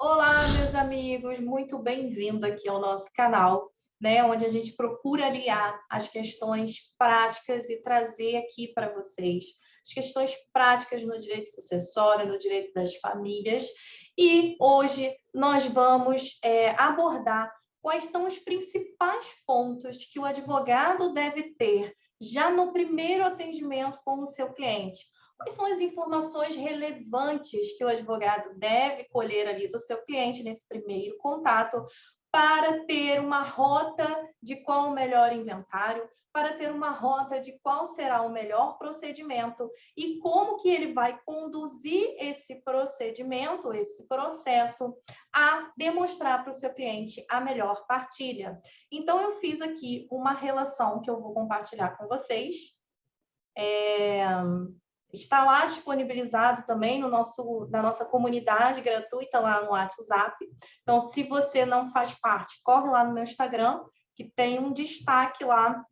Olá, meus amigos, muito bem-vindo aqui ao nosso canal, né, onde a gente procura aliar as questões práticas e trazer aqui para vocês as questões práticas no direito sucessório, no direito das famílias. E hoje nós vamos abordar quais são os principais pontos que o advogado deve ter já no primeiro atendimento com o seu cliente. Quais são as informações relevantes que o advogado deve colher ali do seu cliente nesse primeiro contato para ter uma rota de qual o melhor inventário, para ter uma rota de qual será o melhor procedimento e como que ele vai conduzir esse procedimento, esse processo, a demonstrar para o seu cliente a melhor partilha. Então, eu fiz aqui uma relação que eu vou compartilhar com vocês. Está lá disponibilizado também na nossa comunidade gratuita lá no WhatsApp. Então, se você não faz parte, corre lá no meu Instagram, que tem um destaque lá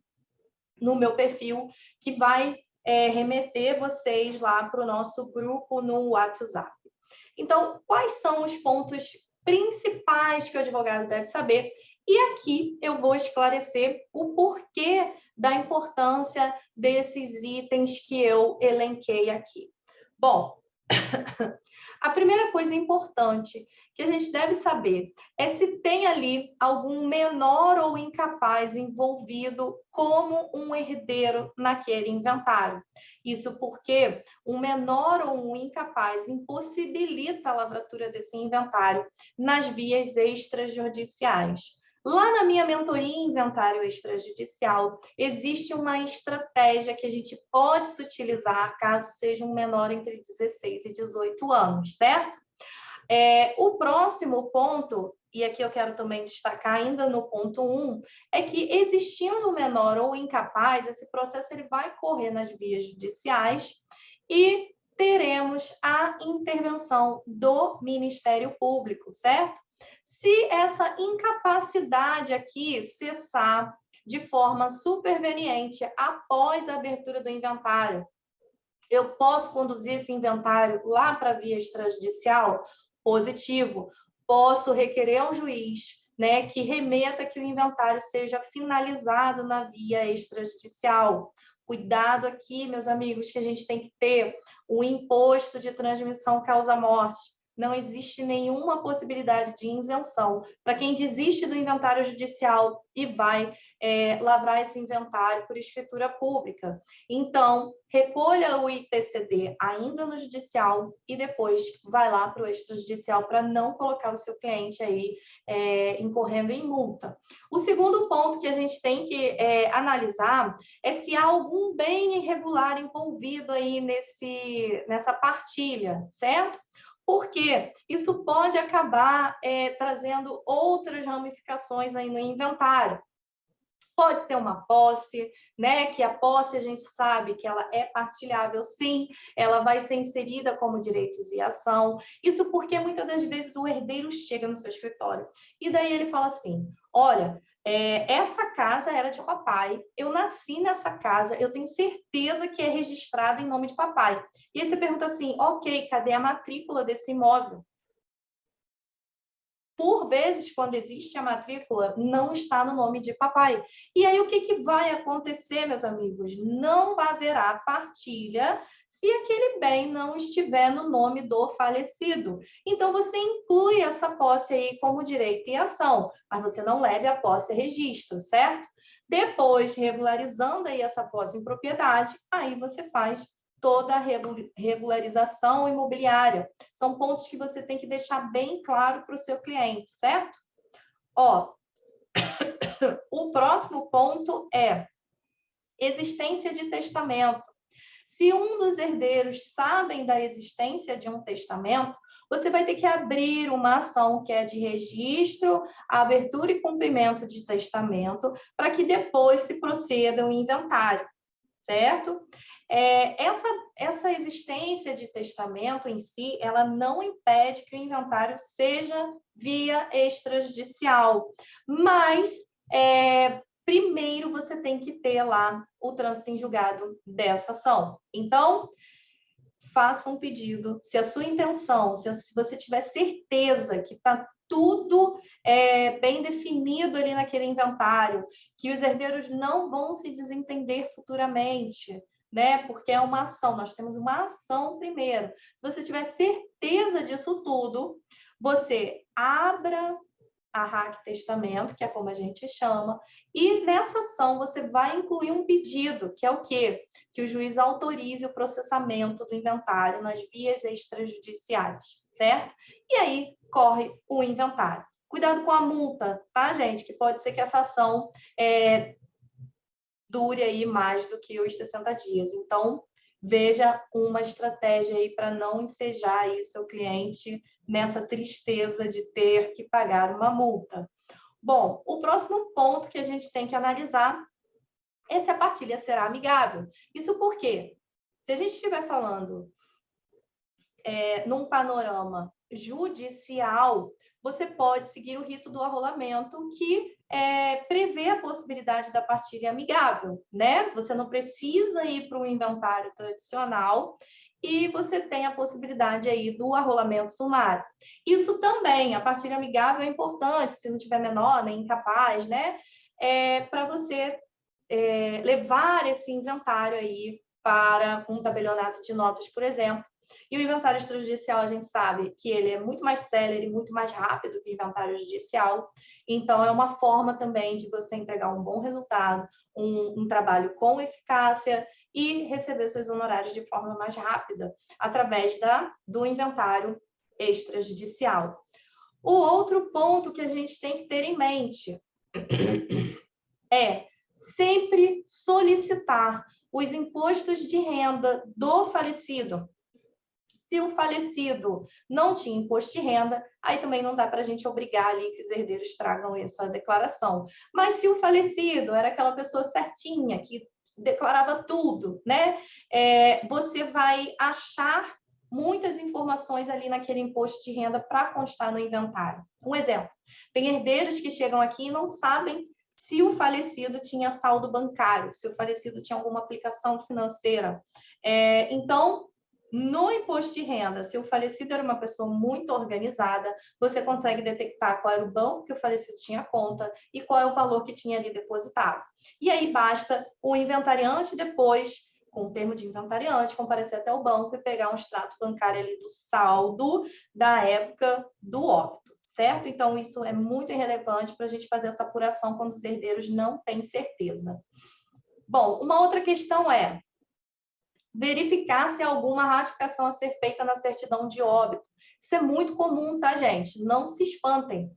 no meu perfil, que vai remeter vocês lá para o nosso grupo no WhatsApp. Então, quais são os pontos principais que o advogado deve saber? E aqui eu vou esclarecer o porquê da importância desses itens que eu elenquei aqui. Bom, a primeira coisa importante que a gente deve saber é se tem ali algum menor ou incapaz envolvido como um herdeiro naquele inventário. Isso porque um menor ou um incapaz impossibilita a lavratura desse inventário nas vias extrajudiciais. Lá na minha mentoria em inventário extrajudicial, existe uma estratégia que a gente pode se utilizar caso seja um menor entre 16 e 18 anos, certo? O próximo ponto, e aqui eu quero também destacar ainda no ponto 1, é que existindo menor ou incapaz, esse processo ele vai correr nas vias judiciais e teremos a intervenção do Ministério Público, certo? Se essa incapacidade aqui cessar de forma superveniente após a abertura do inventário, eu posso conduzir esse inventário lá para a via extrajudicial? Positivo. Posso requerer ao juiz, né, que remeta que o inventário seja finalizado na via extrajudicial. Cuidado aqui, meus amigos, que a gente tem que ter o imposto de transmissão causa-morte. Não existe nenhuma possibilidade de isenção para quem desiste do inventário judicial e vai lavrar esse inventário por escritura pública. Então, recolha o ITCD ainda no judicial e depois vai lá para o extrajudicial para não colocar o seu cliente aí incorrendo em multa. O segundo ponto que a gente tem que analisar é se há algum bem irregular envolvido aí nessa partilha, certo? Porque isso pode acabar trazendo outras ramificações aí no inventário. Pode ser uma posse, né? Que a posse a gente sabe que ela é partilhável, sim, ela vai ser inserida como direitos e ação. Isso porque muitas das vezes o herdeiro chega no seu escritório e daí ele fala assim: olha, essa casa era de papai, eu nasci nessa casa, eu tenho certeza que é registrada em nome de papai. E aí você pergunta assim: ok, cadê a matrícula desse imóvel? Por vezes, quando existe a matrícula, não está no nome de papai. E aí, o que vai acontecer, meus amigos? Não haverá partilha se aquele bem não estiver no nome do falecido. Então, você inclui essa posse aí como direito e ação, mas você não leve a posse a registro, certo? Depois, regularizando aí essa posse em propriedade, aí você faz toda a regularização imobiliária. São pontos que você tem que deixar bem claro para o seu cliente, certo? Ó, o próximo ponto é existência de testamento. Se um dos herdeiros sabem da existência de um testamento, você vai ter que abrir uma ação que é de registro, abertura e cumprimento de testamento, para que depois se proceda o inventário, certo? Essa existência de testamento em si, ela não impede que o inventário seja via extrajudicial, mas primeiro você tem que ter lá o trânsito em julgado dessa ação. Então, faça um pedido. Se a sua intenção, se você tiver certeza que está tudo bem definido ali naquele inventário, que os herdeiros não vão se desentender futuramente, né? Porque é uma ação, nós temos uma ação primeiro. Se você tiver certeza disso tudo, você abra a RAC Testamento, que é como a gente chama, e nessa ação você vai incluir um pedido, que é o quê? Que o juiz autorize o processamento do inventário nas vias extrajudiciais, certo? E aí corre o inventário. Cuidado com a multa, tá, gente? Que pode ser que essa ação dure aí mais do que os 60 dias. Então, veja uma estratégia aí para não ensejar aí seu cliente nessa tristeza de ter que pagar uma multa. Bom, o próximo ponto que a gente tem que analisar é se a partilha será amigável. Isso por quê? Se a gente estiver falando num panorama judicial, você pode seguir o rito do arrolamento, que prevê a possibilidade da partilha amigável, né? Você não precisa ir para um inventário tradicional e você tem a possibilidade aí do arrolamento sumário. Isso também, a partilha amigável é importante, se não tiver menor, nem incapaz, né? Para você levar esse inventário aí para um tabelionato de notas, por exemplo. E o inventário extrajudicial, a gente sabe que ele é muito mais célere, muito mais rápido que o inventário judicial. Então, é uma forma também de você entregar um bom resultado, um trabalho com eficácia e receber seus honorários de forma mais rápida, através do inventário extrajudicial. O outro ponto que a gente tem que ter em mente é sempre solicitar os impostos de renda do falecido. Se o falecido não tinha imposto de renda, aí também não dá para a gente obrigar ali que os herdeiros tragam essa declaração. Mas se o falecido era aquela pessoa certinha, que declarava tudo, né? Você vai achar muitas informações ali naquele imposto de renda para constar no inventário. Um exemplo, tem herdeiros que chegam aqui e não sabem se o falecido tinha saldo bancário, se o falecido tinha alguma aplicação financeira. Então, no imposto de renda, se o falecido era uma pessoa muito organizada, você consegue detectar qual era o banco que o falecido tinha conta e qual é o valor que tinha ali depositado. E aí basta o inventariante depois, com o termo de inventariante, comparecer até o banco e pegar um extrato bancário ali do saldo da época do óbito, certo? Então, isso é muito irrelevante para a gente fazer essa apuração quando os herdeiros não têm certeza. Bom, uma outra questão é verificar se há alguma ratificação a ser feita na certidão de óbito. Isso é muito comum, tá, gente? Não se espantem.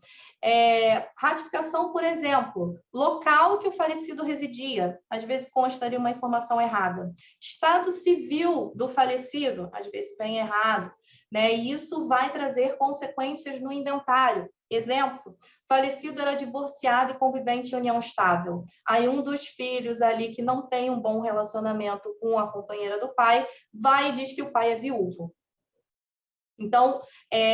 Ratificação, por exemplo, local que o falecido residia, às vezes consta ali uma informação errada. Estado civil do falecido, às vezes vem errado, né? E isso vai trazer consequências no inventário. Exemplo, falecido era divorciado e convivente em união estável. Aí um dos filhos ali que não tem um bom relacionamento com a companheira do pai, vai e diz que o pai é viúvo. Então,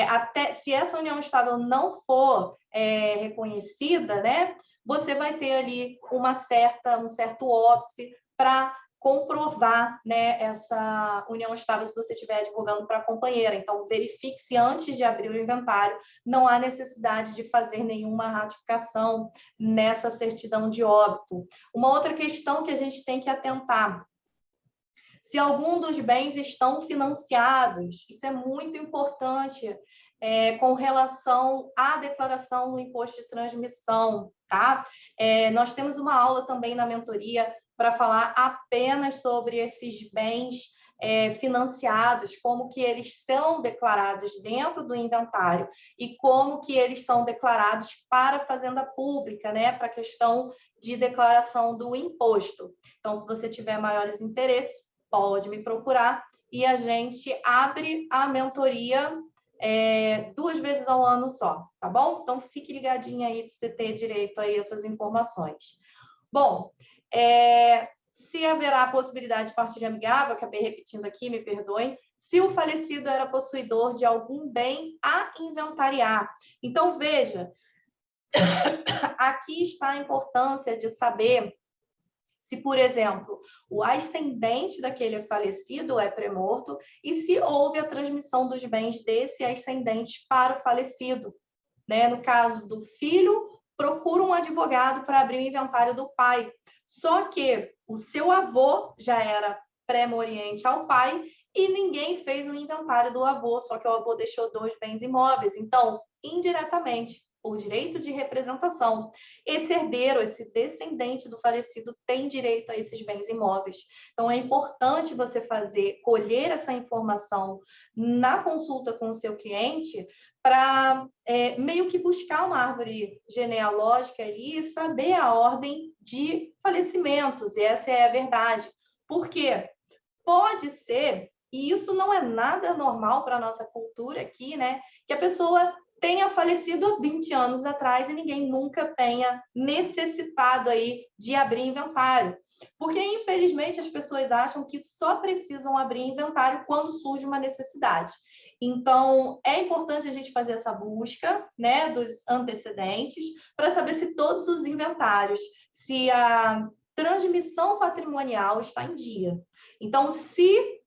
até se essa união estável não for reconhecida, né, você vai ter ali um certo óbice para comprovar, né, essa união estável se você estiver advogando para a companheira. Então, verifique se antes de abrir o inventário não há necessidade de fazer nenhuma ratificação nessa certidão de óbito. Uma outra questão que a gente tem que atentar: se algum dos bens estão financiados, isso é muito importante com relação à declaração no imposto de transmissão, tá? Nós temos uma aula também na mentoria para falar apenas sobre esses bens financiados, como que eles são declarados dentro do inventário e como que eles são declarados para a fazenda pública, né? Para a questão de declaração do imposto. Então, se você tiver maiores interesses, pode me procurar e a gente abre a mentoria 2 vezes ao ano só, tá bom? Então, fique ligadinha aí para você ter direito a essas informações. Bom, se haverá a possibilidade de partilha amigável, acabei repetindo aqui, me perdoem, se o falecido era possuidor de algum bem a inventariar. Então, veja, aqui está a importância de saber se, por exemplo, o ascendente daquele falecido é pré-morto e se houve a transmissão dos bens desse ascendente para o falecido, né? No caso do filho, procura um advogado para abrir o inventário do pai. Só que o seu avô já era pré-moriente ao pai e ninguém fez um inventário do avô, só que o avô deixou 2 bens imóveis. Então, indiretamente, por direito de representação, esse herdeiro, esse descendente do falecido tem direito a esses bens imóveis. Então, é importante você colher essa informação na consulta com o seu cliente para meio que buscar uma árvore genealógica ali e saber a ordem de falecimentos, e essa é a verdade. Por quê? Pode ser, e isso não é nada normal para a nossa cultura aqui, né? Que a pessoa tenha falecido há 20 anos atrás e ninguém nunca tenha necessitado aí de abrir inventário. Porque, infelizmente, as pessoas acham que só precisam abrir inventário quando surge uma necessidade. Então, é importante a gente fazer essa busca, né, dos antecedentes, para saber se todos os inventários, se a transmissão patrimonial está em dia. Então, se,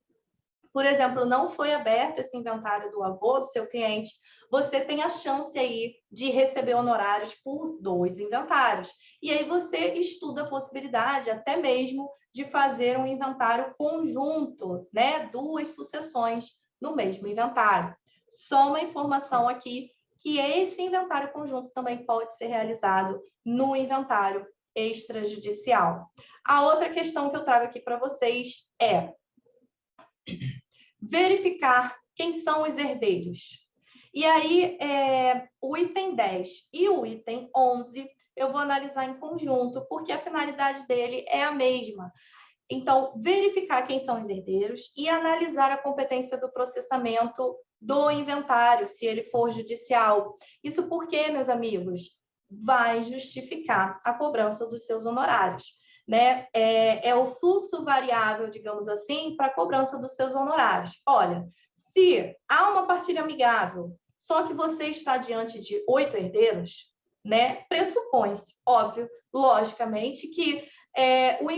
por exemplo, não foi aberto esse inventário do avô do seu cliente, você tem a chance aí de receber honorários por 2 inventários. E aí você estuda a possibilidade até mesmo de fazer um inventário conjunto, né? 2 sucessões no mesmo inventário. Só uma informação aqui que esse inventário conjunto também pode ser realizado no inventário extrajudicial. A outra questão que eu trago aqui para vocês é verificar quem são os herdeiros. E aí, o item 10 e o item 11 eu vou analisar em conjunto, porque a finalidade dele é a mesma. Então, verificar quem são os herdeiros e analisar a competência do processamento do inventário, se ele for judicial. Isso porque, meus amigos, vai justificar a cobrança dos seus honorários, né? É o fluxo variável, digamos assim, para a cobrança dos seus honorários. Olha, se há uma partilha amigável, só que você está diante de 8 herdeiros, né? Pressupõe-se, óbvio, logicamente, que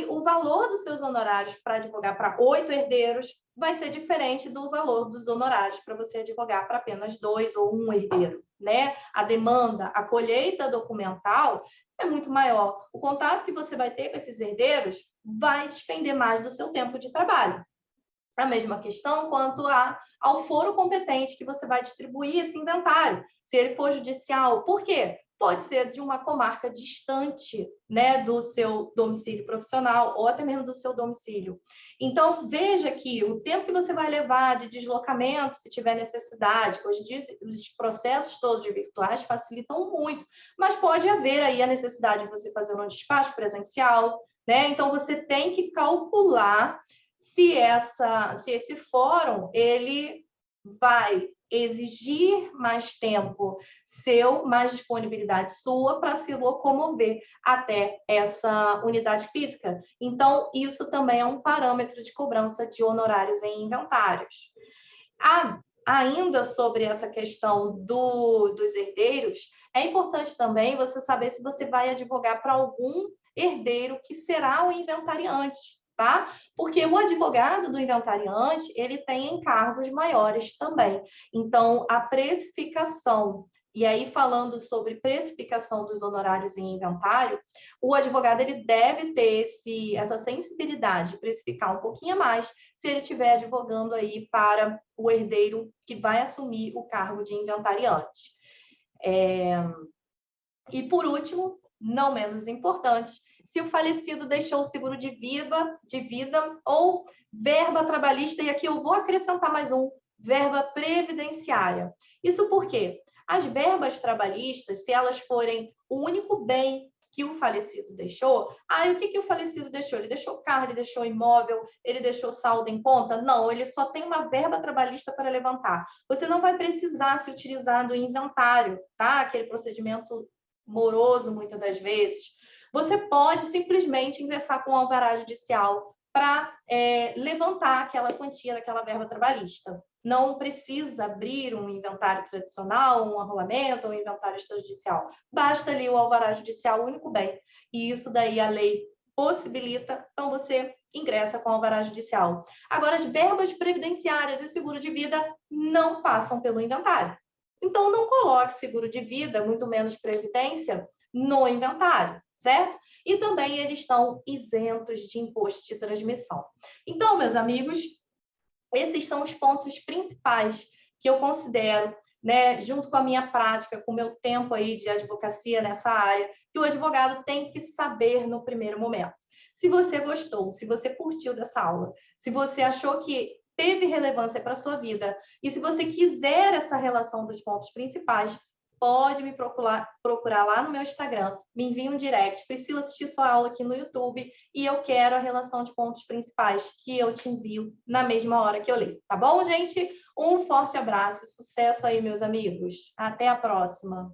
o valor dos seus honorários para advogar para 8 herdeiros vai ser diferente do valor dos honorários para você advogar para apenas 2 ou 1 herdeiro, né? A demanda, a colheita documental é muito maior. O contato que você vai ter com esses herdeiros vai despender mais do seu tempo de trabalho. A mesma questão quanto ao foro competente que você vai distribuir esse inventário, se ele for judicial. Por quê? Pode ser de uma comarca distante, né, do seu domicílio profissional ou até mesmo do seu domicílio. Então, veja que o tempo que você vai levar de deslocamento, se tiver necessidade, hoje em dia os processos todos virtuais facilitam muito, mas pode haver aí a necessidade de você fazer um despacho presencial, né? Então, você tem que calcular se esse fórum ele vai exigir mais tempo seu, mais disponibilidade sua para se locomover até essa unidade física. Então, isso também é um parâmetro de cobrança de honorários em inventários. Ainda sobre essa questão dos herdeiros, é importante também você saber se você vai advogar para algum herdeiro que será o inventariante, tá? Porque o advogado do inventariante, ele tem encargos maiores também. Então, a precificação, e aí falando sobre precificação dos honorários em inventário, o advogado ele deve ter essa sensibilidade de precificar um pouquinho a mais se ele estiver advogando aí para o herdeiro que vai assumir o cargo de inventariante. E por último, não menos importante, se o falecido deixou o seguro de vida ou verba trabalhista, e aqui eu vou acrescentar mais verba previdenciária. Isso porque as verbas trabalhistas, se elas forem o único bem que o falecido deixou, o que o falecido deixou? Ele deixou carro, ele deixou imóvel, ele deixou saldo em conta? Não, ele só tem uma verba trabalhista para levantar. Você não vai precisar se utilizar do inventário, tá? Aquele procedimento moroso, muitas das vezes. Você pode simplesmente ingressar com o alvará judicial para levantar aquela quantia daquela verba trabalhista. Não precisa abrir um inventário tradicional, um arrolamento, um inventário extrajudicial. Basta ali o alvará judicial, o único bem. E isso daí a lei possibilita, então você ingressa com o alvará judicial. Agora, as verbas previdenciárias e seguro de vida não passam pelo inventário. Então, não coloque seguro de vida, muito menos previdência, no inventário, certo? E também eles estão isentos de imposto de transmissão. Então, meus amigos, esses são os pontos principais que eu considero, né, junto com a minha prática, com o meu tempo aí de advocacia nessa área, que o advogado tem que saber no primeiro momento. Se você gostou, se você curtiu dessa aula, se você achou que teve relevância para a sua vida, e se você quiser essa relação dos pontos principais, pode me procurar lá no meu Instagram, me envie um direct, Priscila, assistir sua aula aqui no YouTube e eu quero a relação de pontos principais que eu te envio na mesma hora que eu ler, tá bom, gente? Um forte abraço, sucesso aí, meus amigos. Até a próxima.